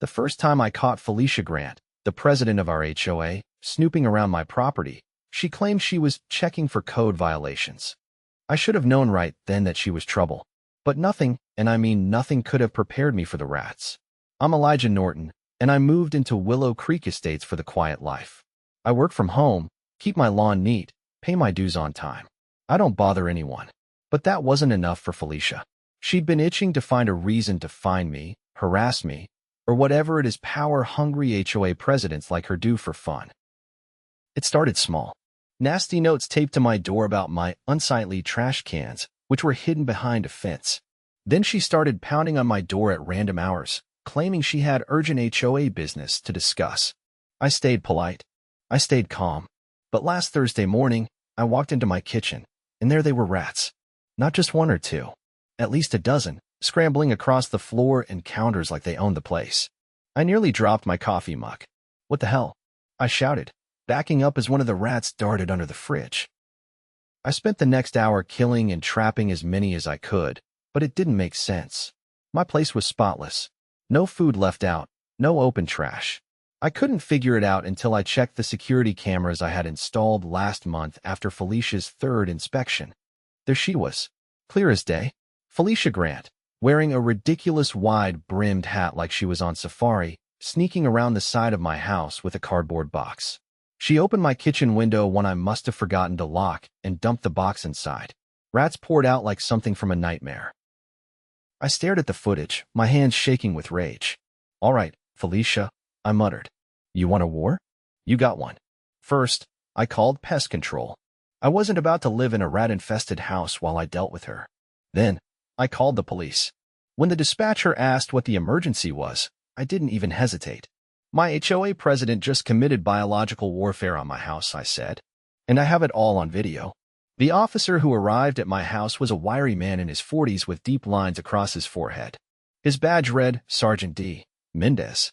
The first time I caught Felicia Grant, the president of our HOA, snooping around my property, she claimed she was checking for code violations. I should have known right then that she was trouble. But nothing, and I mean nothing, could have prepared me for the rats. I'm Elijah Norton, and I moved into Willow Creek Estates for the quiet life. I work from home, keep my lawn neat, pay my dues on time. I don't bother anyone. But that wasn't enough for Felicia. She'd been itching to find a reason to find me, harass me, or whatever it is power-hungry HOA presidents like her do for fun. It started small. Nasty notes taped to my door about my unsightly trash cans, which were hidden behind a fence. Then she started pounding on my door at random hours, claiming she had urgent HOA business to discuss. I stayed polite. I stayed calm. But last Thursday morning, I walked into my kitchen, and there they were, rats. Not just one or two. At least a dozen, scrambling across the floor and counters like they owned the place. I nearly dropped my coffee mug. What the hell? I shouted, backing up as one of the rats darted under the fridge. I spent the next hour killing and trapping as many as I could, but it didn't make sense. My place was spotless. No food left out, no open trash. I couldn't figure it out until I checked the security cameras I had installed last month after Felicia's third inspection. There she was, clear as day. Felicia Grant, wearing a ridiculous wide-brimmed hat like she was on safari, sneaking around the side of my house with a cardboard box. She opened my kitchen window when I must have forgotten to lock and dumped the box inside. Rats poured out like something from a nightmare. I stared at the footage, my hands shaking with rage. "All right, Felicia," I muttered. "You want a war? You got one." First, I called pest control. I wasn't about to live in a rat-infested house while I dealt with her. Then, I called the police. When the dispatcher asked what the emergency was, I didn't even hesitate. "My HOA president just committed biological warfare on my house," I said. "And I have it all on video." The officer who arrived at my house was a wiry man in his 40s with deep lines across his forehead. His badge read Sergeant D. Mendez.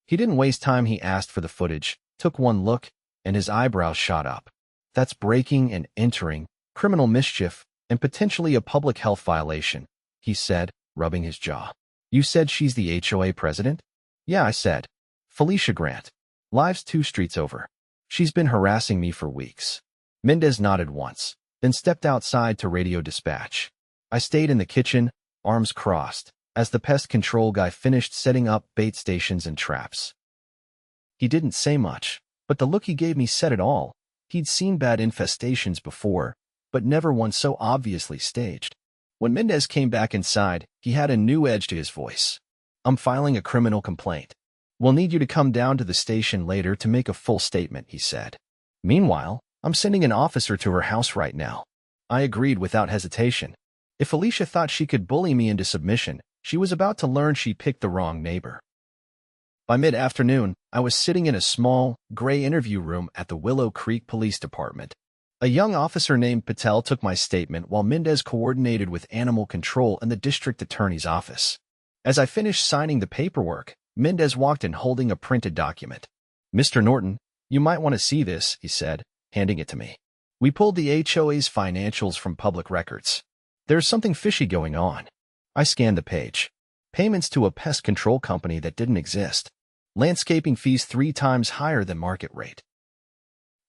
He didn't waste time. He asked for the footage, took one look, and his eyebrows shot up. "That's breaking and entering, criminal mischief, and potentially a public health violation," he said, rubbing his jaw. "You said she's the HOA president?" "Yeah," I said. "Felicia Grant. Lives 2 streets over. She's been harassing me for weeks." Mendez nodded once, then stepped outside to radio dispatch. I stayed in the kitchen, arms crossed, as the pest control guy finished setting up bait stations and traps. He didn't say much, but the look he gave me said it all. He'd seen bad infestations before, but never one so obviously staged. When Mendez came back inside, he had a new edge to his voice. "I'm filing a criminal complaint. We'll need you to come down to the station later to make a full statement," he said. "Meanwhile, I'm sending an officer to her house right now." I agreed without hesitation. If Felicia thought she could bully me into submission, she was about to learn she picked the wrong neighbor. By mid-afternoon, I was sitting in a small, gray interview room at the Willow Creek Police Department. A young officer named Patel took my statement while Mendez coordinated with Animal Control and the district attorney's office. As I finished signing the paperwork, Mendez walked in holding a printed document. "Mr. Norton, you might want to see this," he said, handing it to me. "We pulled the HOA's financials from public records. There's something fishy going on." I scanned the page. Payments to a pest control company that didn't exist. Landscaping fees 3 times higher than market rate.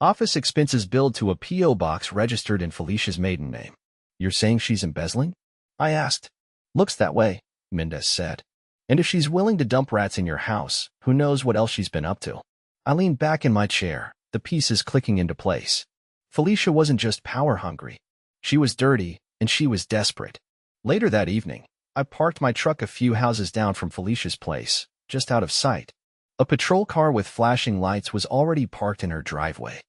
Office expenses billed to a P.O. box registered in Felicia's maiden name. "You're saying she's embezzling?" I asked. "Looks that way," Mendez said. "And if she's willing to dump rats in your house, who knows what else she's been up to?" I leaned back in my chair, the pieces clicking into place. Felicia wasn't just power-hungry. She was dirty, and she was desperate. Later that evening, I parked my truck a few houses down from Felicia's place, just out of sight. A patrol car with flashing lights was already parked in her driveway.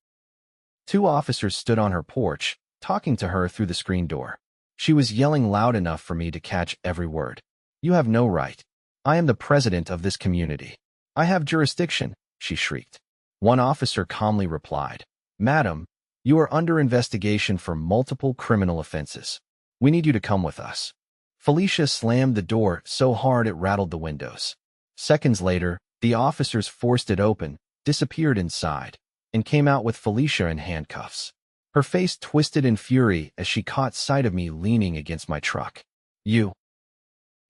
2 officers stood on her porch, talking to her through the screen door. She was yelling loud enough for me to catch every word. "You have no right. I am the president of this community. I have jurisdiction," she shrieked. One officer calmly replied, "Madam, you are under investigation for multiple criminal offenses. We need you to come with us." Felicia slammed the door so hard it rattled the windows. Seconds later, the officers forced it open, disappeared inside, and came out with Felicia in handcuffs. Her face twisted in fury as she caught sight of me leaning against my truck. "You,"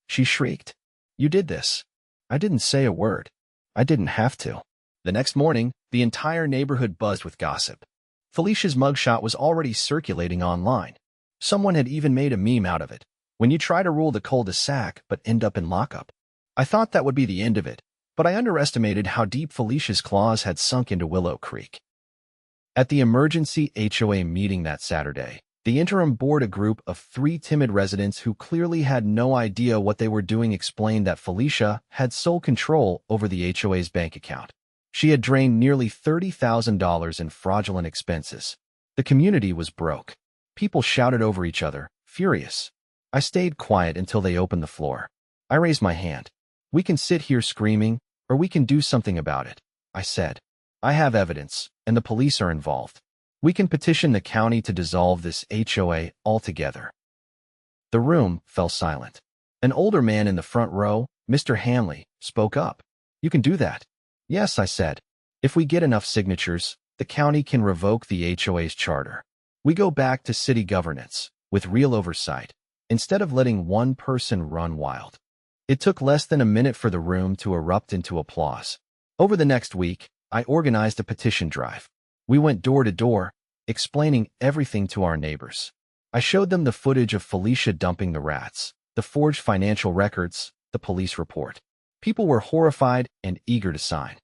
she shrieked. "You did this. I didn't say a word. I didn't have to. The next morning, the entire neighborhood buzzed with gossip. Felicia's mugshot was already circulating online. Someone had even made a meme out of it. When you try to rule the cul-de-sac but end up in lockup. I thought that would be the end of it, but I underestimated how deep Felicia's claws had sunk into Willow Creek. At the emergency HOA meeting that Saturday, the interim board, a group of 3 timid residents who clearly had no idea what they were doing, explained that Felicia had sole control over the HOA's bank account. She had drained nearly $30,000 in fraudulent expenses. The community was broke. People shouted over each other, furious. I stayed quiet until they opened the floor. I raised my hand. We can sit here screaming, or we can do something about it, I said. I have evidence, and the police are involved. We can petition the county to dissolve this HOA altogether. The room fell silent. An older man in the front row, Mr. Hanley, spoke up. You can do that. Yes, I said. If we get enough signatures, the county can revoke the HOA's charter. We go back to city governance, with real oversight, instead of letting one person run wild. It took less than a minute for the room to erupt into applause. Over the next week, I organized a petition drive. We went door to door, explaining everything to our neighbors. I showed them the footage of Felicia dumping the rats, the forged financial records, the police report. People were horrified and eager to sign.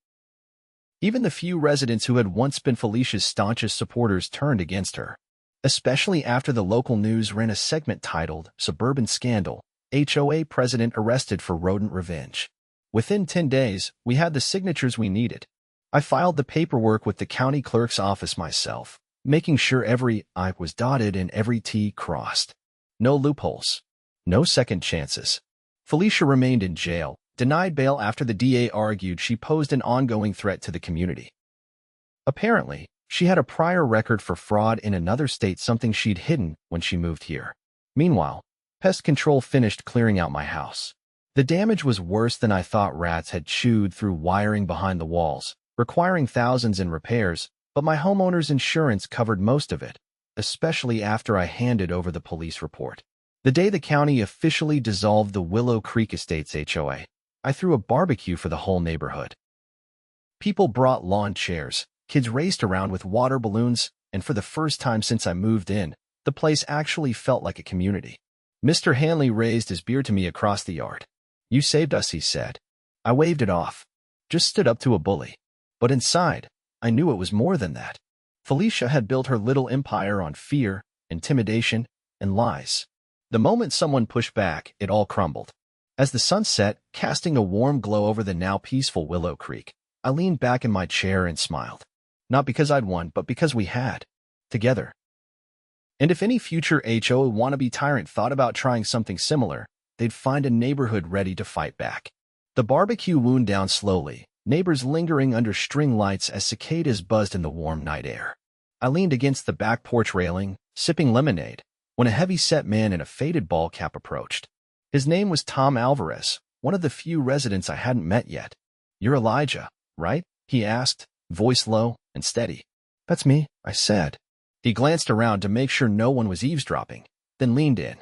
Even the few residents who had once been Felicia's staunchest supporters turned against her, especially after the local news ran a segment titled "Suburban Scandal, HOA President Arrested for Rodent Revenge." Within 10 days, we had the signatures we needed. I filed the paperwork with the county clerk's office myself, making sure every I was dotted and every T crossed. No loopholes. No second chances. Felicia remained in jail, denied bail after the DA argued she posed an ongoing threat to the community. Apparently, she had a prior record for fraud in another state, something she'd hidden when she moved here. Meanwhile, pest control finished clearing out my house. The damage was worse than I thought. Rats had chewed through wiring behind the walls, requiring thousands in repairs, but my homeowner's insurance covered most of it, especially after I handed over the police report. The day the county officially dissolved the Willow Creek Estates HOA, I threw a barbecue for the whole neighborhood. People brought lawn chairs, kids raced around with water balloons, and for the first time since I moved in, the place actually felt like a community. Mr. Hanley raised his beer to me across the yard. "You saved us," he said. I waved it off. Just stood up to a bully. But inside, I knew it was more than that. Felicia had built her little empire on fear, intimidation, and lies. The moment someone pushed back, it all crumbled. As the sun set, casting a warm glow over the now peaceful Willow Creek, I leaned back in my chair and smiled. Not because I'd won, but because we had. Together. And if any future HOA wannabe tyrant thought about trying something similar, they'd find a neighborhood ready to fight back. The barbecue wound down slowly, neighbors lingering under string lights as cicadas buzzed in the warm night air. I leaned against the back porch railing, sipping lemonade, when a heavy-set man in a faded ball cap approached. His name was Tom Alvarez, one of the few residents I hadn't met yet. "You're Elijah, right?" he asked, voice low and steady. "That's me," I said. He glanced around to make sure no one was eavesdropping, then leaned in.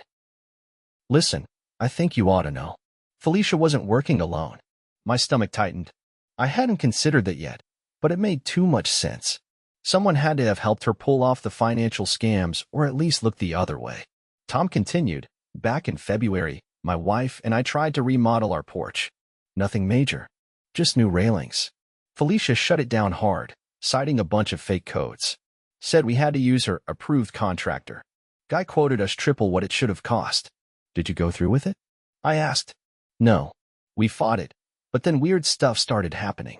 "Listen, I think you ought to know. Felicia wasn't working alone." My stomach tightened. I hadn't considered that yet, but it made too much sense. Someone had to have helped her pull off the financial scams or at least look the other way. Tom continued, "Back in February, my wife and I tried to remodel our porch. Nothing major, just new railings. Felicia shut it down hard, citing a bunch of fake codes. Said we had to use her approved contractor. Guy quoted us triple what it should have cost. Did you go through with it?" I asked. "No. We fought it, but then weird stuff started happening.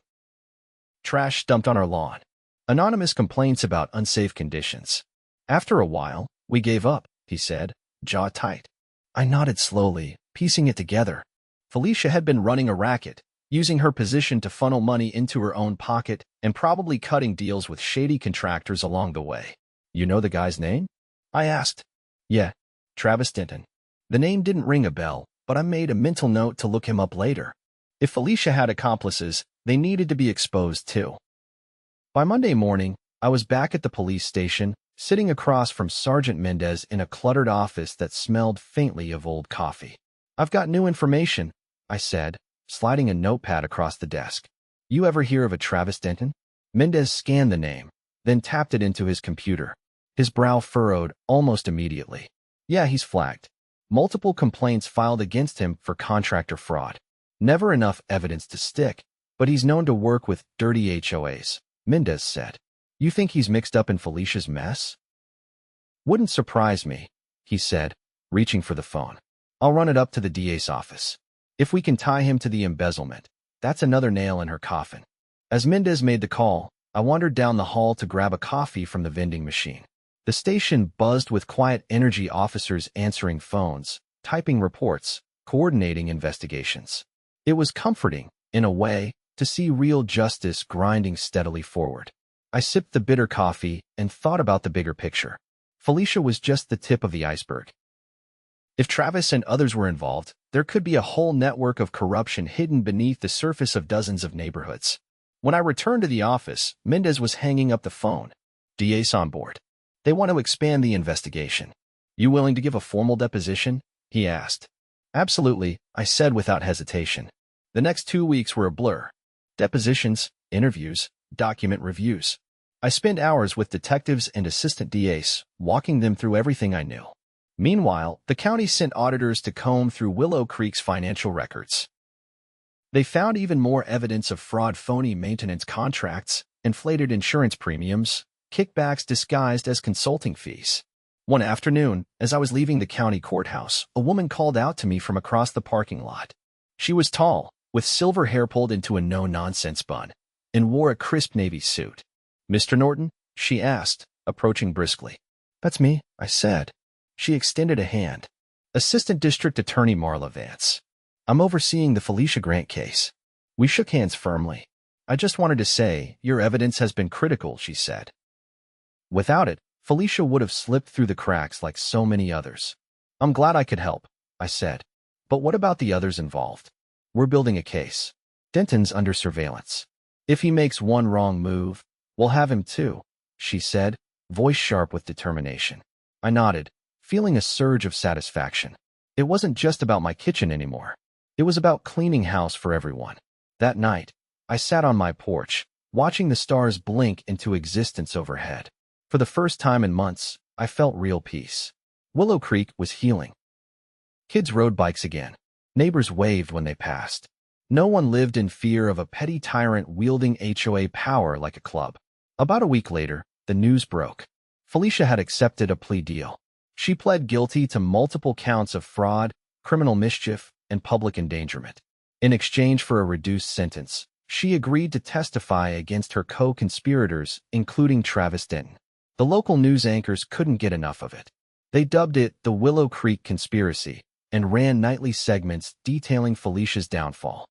Trash dumped on our lawn. Anonymous complaints about unsafe conditions. After a while, we gave up," he said, jaw tight. I nodded slowly, piecing it together. Felicia had been running a racket, using her position to funnel money into her own pocket and probably cutting deals with shady contractors along the way. "You know the guy's name?" I asked. "Yeah, Travis Denton." The name didn't ring a bell, but I made a mental note to look him up later. If Felicia had accomplices, they needed to be exposed too. By Monday morning, I was back at the police station, sitting across from Sergeant Mendez in a cluttered office that smelled faintly of old coffee. "I've got new information," I said, sliding a notepad across the desk. You ever hear of a Travis Denton? Mendez scanned the name, then tapped it into his computer. His brow furrowed almost immediately. Yeah, he's flagged. Multiple complaints filed against him for contractor fraud. Never enough evidence to stick, but he's known to work with dirty HOAs, Mendez said. You think he's mixed up in Felicia's mess? Wouldn't surprise me, he said, reaching for the phone. I'll run it up to the DA's office. If we can tie him to the embezzlement, that's another nail in her coffin. As Mendez made the call, I wandered down the hall to grab a coffee from the vending machine. The station buzzed with quiet energy officers answering phones, typing reports, coordinating investigations. It was comforting, in a way, to see real justice grinding steadily forward. I sipped the bitter coffee and thought about the bigger picture. Felicia was just the tip of the iceberg. If Travis and others were involved, there could be a whole network of corruption hidden beneath the surface of dozens of neighborhoods. When I returned to the office, Mendez was hanging up the phone. DA's on board. They want to expand the investigation. You willing to give a formal deposition? He asked. Absolutely, I said without hesitation. The next 2 weeks were a blur. Depositions, interviews, document reviews. I spent hours with detectives and assistant DAs, walking them through everything I knew. Meanwhile, the county sent auditors to comb through Willow Creek's financial records. They found even more evidence of fraud: phony maintenance contracts, inflated insurance premiums, kickbacks disguised as consulting fees. One afternoon, as I was leaving the county courthouse, a woman called out to me from across the parking lot. She was tall, with silver hair pulled into a no-nonsense bun, and wore a crisp navy suit. Mr. Norton? She asked, approaching briskly. That's me, I said. She extended a hand. Assistant District Attorney Marla Vance. I'm overseeing the Felicia Grant case. We shook hands firmly. I just wanted to say, your evidence has been critical, she said. Without it, Felicia would have slipped through the cracks like so many others. I'm glad I could help, I said. But what about the others involved? We're building a case. Denton's under surveillance. If he makes one wrong move, we'll have him too, she said, voice sharp with determination. I nodded, feeling a surge of satisfaction. It wasn't just about my kitchen anymore. It was about cleaning house for everyone. That night, I sat on my porch, watching the stars blink into existence overhead. For the first time in months, I felt real peace. Willow Creek was healing. Kids rode bikes again. Neighbors waved when they passed. No one lived in fear of a petty tyrant wielding HOA power like a club. About a week later, the news broke. Felicia had accepted a plea deal. She pled guilty to multiple counts of fraud, criminal mischief, and public endangerment. In exchange for a reduced sentence, she agreed to testify against her co-conspirators, including Travis Denton. The local news anchors couldn't get enough of it. They dubbed it the Willow Creek Conspiracy and ran nightly segments detailing Felicia's downfall.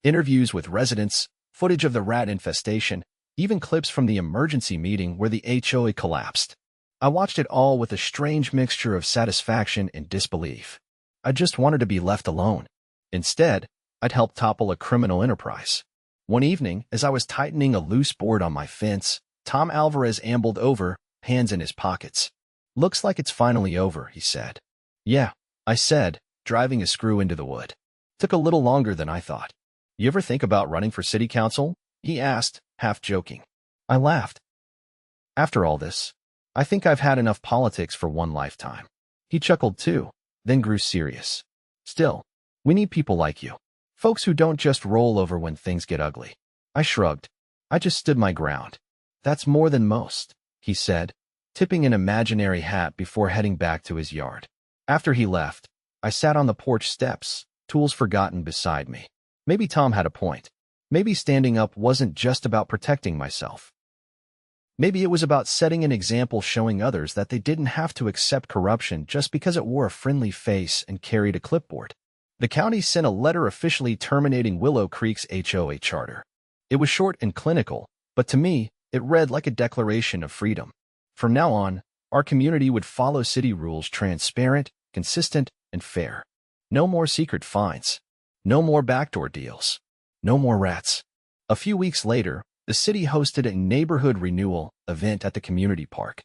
Interviews with residents, footage of the rat infestation, even clips from the emergency meeting where the HOA collapsed. I watched it all with a strange mixture of satisfaction and disbelief. I just wanted to be left alone. Instead, I'd helped topple a criminal enterprise. One evening, as I was tightening a loose board on my fence, Tom Alvarez ambled over, hands in his pockets. Looks like it's finally over, he said. Yeah, I said, driving a screw into the wood. Took a little longer than I thought. You ever think about running for city council? He asked, half joking. I laughed. After all this, I think I've had enough politics for one lifetime. He chuckled too, then grew serious. Still, we need people like you. Folks who don't just roll over when things get ugly. I shrugged. I just stood my ground. That's more than most, he said, tipping an imaginary hat before heading back to his yard. After he left, I sat on the porch steps, tools forgotten beside me. Maybe Tom had a point. Maybe standing up wasn't just about protecting myself. Maybe it was about setting an example, showing others that they didn't have to accept corruption just because it wore a friendly face and carried a clipboard. The county sent a letter officially terminating Willow Creek's HOA charter. It was short and clinical, but to me, it read like a declaration of freedom. From now on, our community would follow city rules: transparent, consistent, and fair. No more secret fines. No more backdoor deals. No more rats. A few weeks later, the city hosted a neighborhood renewal event at the community park.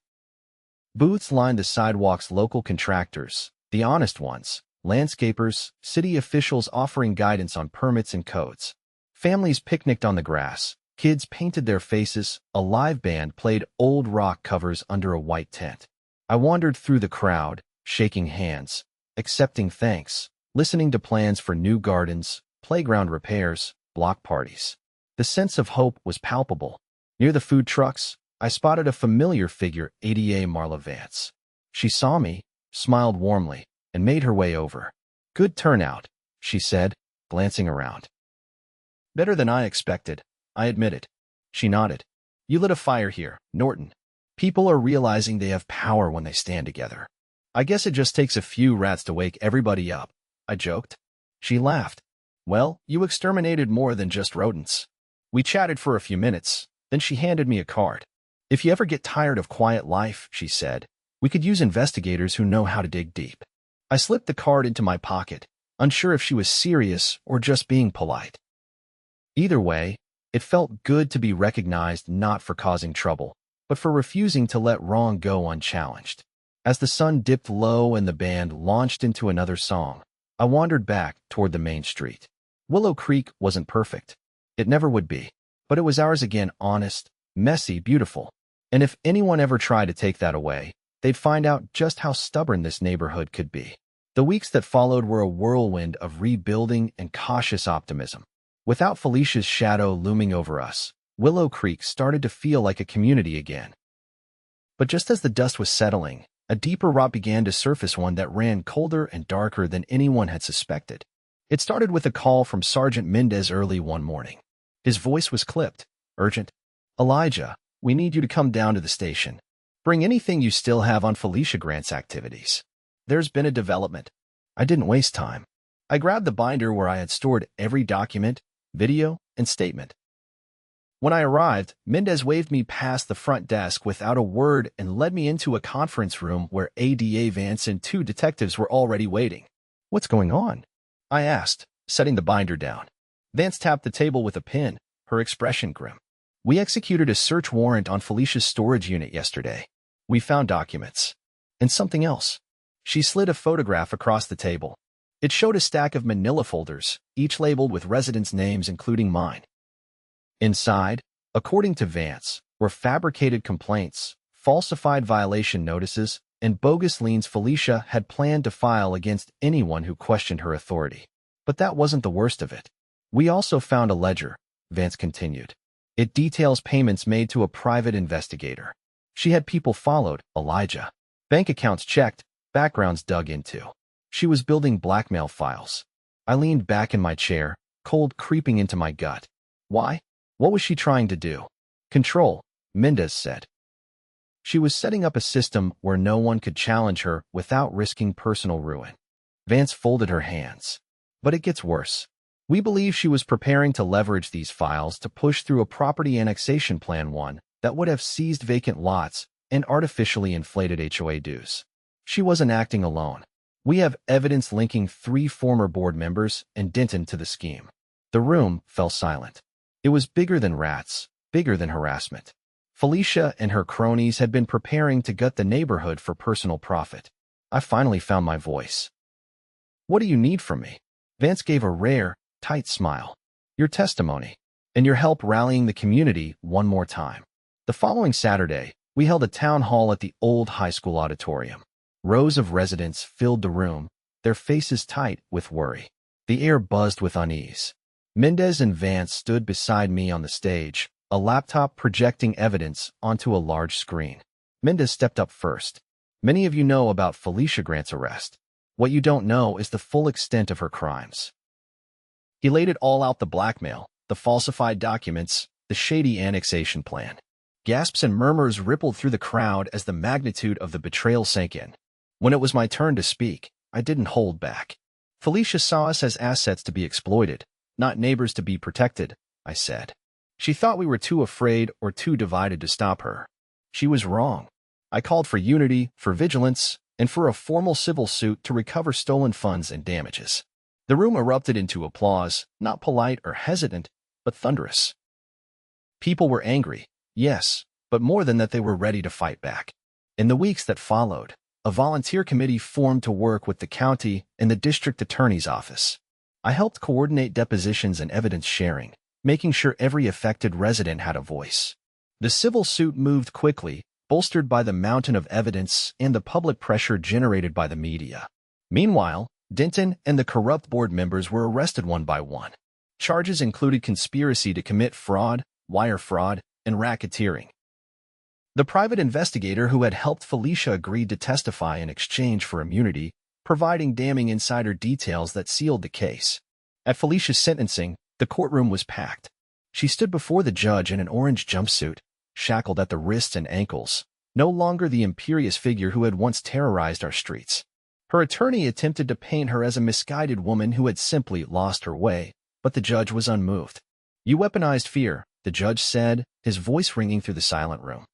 Booths lined the sidewalks. Local contractors, the honest ones, landscapers, city officials offering guidance on permits and codes. Families picnicked on the grass, kids painted their faces, a live band played old rock covers under a white tent. I wandered through the crowd, shaking hands, accepting thanks, listening to plans for new gardens, playground repairs, block parties. The sense of hope was palpable. Near the food trucks, I spotted a familiar figure, ADA Marla Vance. She saw me, smiled warmly, and made her way over. "Good turnout," she said, glancing around. "Better than I expected," I admitted. She nodded. "You lit a fire here, Norton. People are realizing they have power when they stand together. I guess it just takes a few rats to wake everybody up," I joked. She laughed. "Well, you exterminated more than just rodents." We chatted for a few minutes, then she handed me a card. "If you ever get tired of quiet life," she said, "we could use investigators who know how to dig deep." I slipped the card into my pocket, unsure if she was serious or just being polite. Either way, it felt good to be recognized not for causing trouble, but for refusing to let wrong go unchallenged. As the sun dipped low and the band launched into another song, I wandered back toward the main street. Willow Creek wasn't perfect. It never would be. But it was ours again, honest, messy, beautiful. And if anyone ever tried to take that away, they'd find out just how stubborn this neighborhood could be. The weeks that followed were a whirlwind of rebuilding and cautious optimism. Without Felicia's shadow looming over us, Willow Creek started to feel like a community again. But just as the dust was settling, a deeper rot began to surface, one that ran colder and darker than anyone had suspected. It started with a call from Sergeant Mendez early one morning. His voice was clipped, urgent. "Elijah, we need you to come down to the station. Bring anything you still have on Felicia Grant's activities. There's been a development." I didn't waste time. I grabbed the binder where I had stored every document, video, and statement. When I arrived, Mendez waved me past the front desk without a word and led me into a conference room where ADA Vance and 2 detectives were already waiting. "What's going on?" I asked, setting the binder down. Vance tapped the table with a pen, her expression grim. "We executed a search warrant on Felicia's storage unit yesterday. We found documents. And something else." She slid a photograph across the table. It showed a stack of manila folders, each labeled with residents' names including mine. Inside, according to Vance, were fabricated complaints, falsified violation notices, and bogus liens Felicia had planned to file against anyone who questioned her authority. But that wasn't the worst of it. "We also found a ledger," Vance continued. "It details payments made to a private investigator. She had people followed, Elijah. Bank accounts checked, backgrounds dug into. She was building blackmail files." I leaned back in my chair, cold creeping into my gut. Why? What was she trying to do? "Control," Mendez said. She was setting up a system where no one could challenge her without risking personal ruin. Vance folded her hands. "But it gets worse. We believe she was preparing to leverage these files to push through a property annexation plan, one that would have seized vacant lots and artificially inflated HOA dues. She wasn't acting alone. We have evidence linking 3 former board members and Denton to the scheme." The room fell silent. It was bigger than rats, bigger than harassment. Felicia and her cronies had been preparing to gut the neighborhood for personal profit. I finally found my voice. "What do you need from me?" Vance gave a rare, tight smile. "Your testimony, and your help rallying the community one more time." The following Saturday, we held a town hall at the old high school auditorium. Rows of residents filled the room, their faces tight with worry. The air buzzed with unease. Mendez and Vance stood beside me on the stage, a laptop projecting evidence onto a large screen. Mendez stepped up first. "Many of you know about Felicia Grant's arrest. What you don't know is the full extent of her crimes." He laid it all out: the blackmail, the falsified documents, the shady annexation plan. Gasps and murmurs rippled through the crowd as the magnitude of the betrayal sank in. When it was my turn to speak, I didn't hold back. "Felicia saw us as assets to be exploited, not neighbors to be protected," I said. "She thought we were too afraid or too divided to stop her. She was wrong. I called for unity, for vigilance, and for a formal civil suit to recover stolen funds and damages." The room erupted into applause, not polite or hesitant, but thunderous. People were angry, yes, but more than that, they were ready to fight back. In the weeks that followed, a volunteer committee formed to work with the county and the district attorney's office. I helped coordinate depositions and evidence sharing, making sure every affected resident had a voice. The civil suit moved quickly, bolstered by the mountain of evidence and the public pressure generated by the media. Meanwhile, Denton and the corrupt board members were arrested one by one. Charges included conspiracy to commit fraud, wire fraud, and racketeering. The private investigator who had helped Felicia agreed to testify in exchange for immunity, providing damning insider details that sealed the case. At Felicia's sentencing, the courtroom was packed. She stood before the judge in an orange jumpsuit, shackled at the wrists and ankles, no longer the imperious figure who had once terrorized our streets. Her attorney attempted to paint her as a misguided woman who had simply lost her way, but the judge was unmoved. "You weaponized fear," the judge said, his voice ringing through the silent room.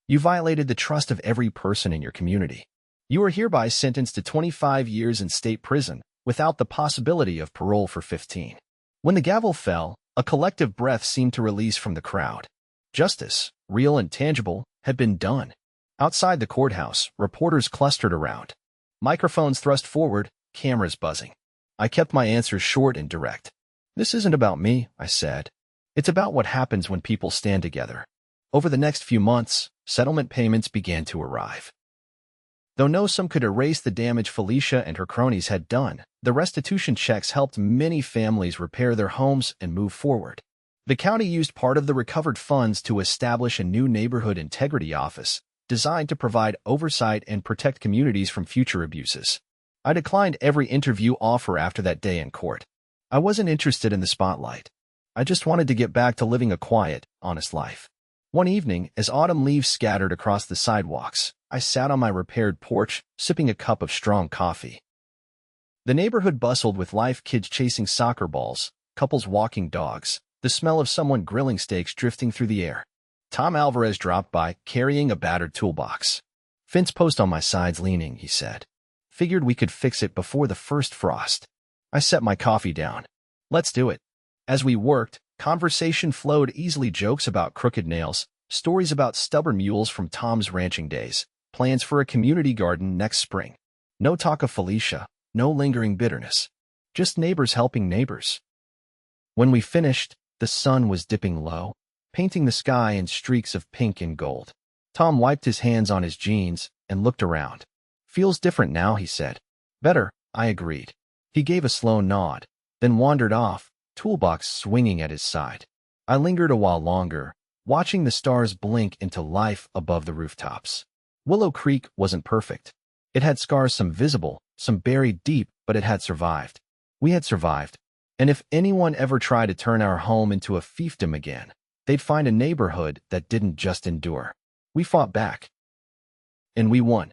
"You violated the trust of every person in your community. You are hereby sentenced to 25 years in state prison, without the possibility of parole for 15. When the gavel fell, a collective breath seemed to release from the crowd. Justice, real and tangible, had been done. Outside the courthouse, reporters clustered around. Microphones thrust forward, cameras buzzing. I kept my answers short and direct. "This isn't about me," I said. "It's about what happens when people stand together." Over the next few months, settlement payments began to arrive. Though no sum could erase the damage Felicia and her cronies had done, the restitution checks helped many families repair their homes and move forward. The county used part of the recovered funds to establish a new neighborhood integrity office, designed to provide oversight and protect communities from future abuses. I declined every interview offer after that day in court. I wasn't interested in the spotlight. I just wanted to get back to living a quiet, honest life. One evening, as autumn leaves scattered across the sidewalks, I sat on my repaired porch, sipping a cup of strong coffee. The neighborhood bustled with life, kids chasing soccer balls, couples walking dogs, the smell of someone grilling steaks drifting through the air. Tom Alvarez dropped by, carrying a battered toolbox. "Fence post on my side's leaning," he said. "Figured we could fix it before the first frost." I set my coffee down. "Let's do it." As we worked, conversation flowed easily, jokes about crooked nails, stories about stubborn mules from Tom's ranching days, plans for a community garden next spring. No talk of Felicia, no lingering bitterness. Just neighbors helping neighbors. When we finished, the sun was dipping low, painting the sky in streaks of pink and gold. Tom wiped his hands on his jeans and looked around. "Feels different now," he said. "Better," I agreed. He gave a slow nod, then wandered off, toolbox swinging at his side. I lingered a while longer, watching the stars blink into life above the rooftops. Willow Creek wasn't perfect. It had scars, some visible, some buried deep, but it had survived. We had survived. And if anyone ever tried to turn our home into a fiefdom again, they'd find a neighborhood that didn't just endure. We fought back. And we won.